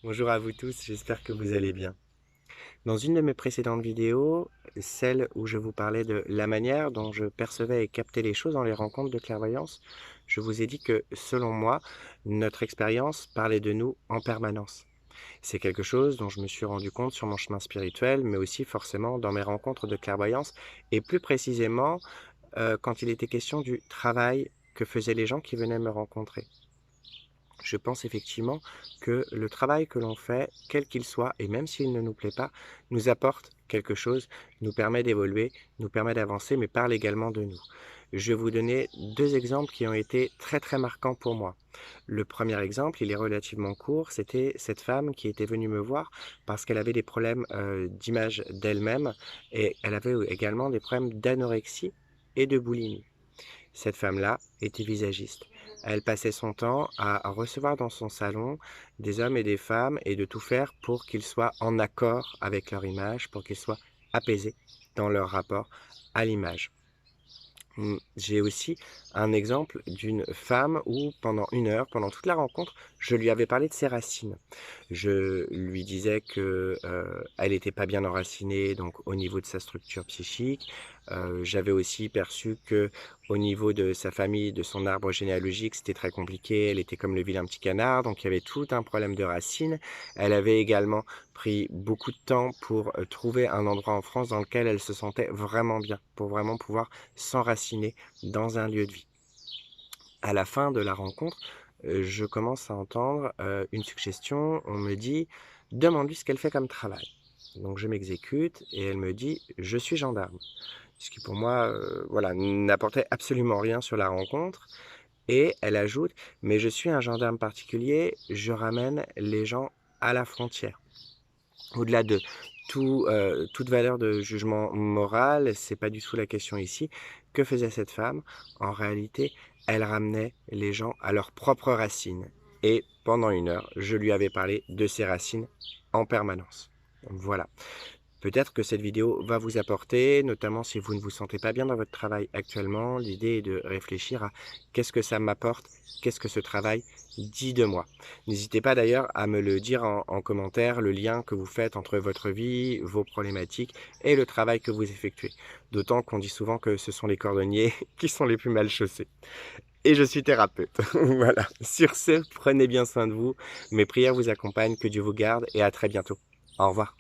Bonjour à vous tous, j'espère que vous allez bien. Dans une de mes précédentes vidéos, celle où je vous parlais de la manière dont je percevais et captais les choses dans les rencontres de clairvoyance, je vous ai dit que, selon moi, notre expérience parlait de nous en permanence. C'est quelque chose dont je me suis rendu compte sur mon chemin spirituel, mais aussi forcément dans mes rencontres de clairvoyance, et plus précisément quand il était question du travail que faisaient les gens qui venaient me rencontrer. Je pense effectivement que le travail que l'on fait, quel qu'il soit, et même s'il ne nous plaît pas, nous apporte quelque chose, nous permet d'évoluer, nous permet d'avancer, mais parle également de nous. Je vais vous donner deux exemples qui ont été très très marquants pour moi. Le premier exemple, il est relativement court, c'était cette femme qui était venue me voir parce qu'elle avait des problèmes d'image d'elle-même et elle avait également des problèmes d'anorexie et de boulimie. Cette femme-là était visagiste. Elle passait son temps à recevoir dans son salon des hommes et des femmes et de tout faire pour qu'ils soient en accord avec leur image, pour qu'ils soient apaisés dans leur rapport à l'image. J'ai aussi un exemple d'une femme où pendant 1 heure, pendant toute la rencontre, je lui avais parlé de ses racines. Je lui disais que, elle était pas bien enracinée, donc au niveau de sa structure psychique. J'avais aussi perçu que au niveau de sa famille, de son arbre généalogique, c'était très compliqué. Elle était comme le vilain petit canard, donc il y avait tout un problème de racines. Elle avait également pris beaucoup de temps pour, trouver un endroit en France dans lequel elle se sentait vraiment bien, pour vraiment pouvoir s'enraciner dans un lieu de vie. À la fin de la rencontre, je commence à entendre, une suggestion. On me dit: «Demande-lui ce qu'elle fait comme travail». Donc je m'exécute et elle me dit: «Je suis gendarme». Ce qui pour moi, voilà, n'apportait absolument rien sur la rencontre et elle ajoute: «Mais je suis un gendarme particulier, je ramène les gens à la frontière». Au-delà de toute valeur de jugement moral, c'est pas du tout la question ici. Que faisait cette femme? En réalité, elle ramenait les gens à leurs propres racines et pendant 1 heure, je lui avais parlé de ses racines en permanence. Voilà. Peut-être que cette vidéo va vous apporter, notamment si vous ne vous sentez pas bien dans votre travail actuellement. L'idée est de réfléchir à: «Qu'est-ce que ça m'apporte? Qu'est-ce que ce travail dit de moi?» N'hésitez pas d'ailleurs à me le dire en commentaire, le lien que vous faites entre votre vie, vos problématiques et le travail que vous effectuez. D'autant qu'on dit souvent que ce sont les cordonniers qui sont les plus mal chaussés. Et je suis thérapeute. Voilà. Sur ce, prenez bien soin de vous. Mes prières vous accompagnent, que Dieu vous garde et à très bientôt. Au revoir.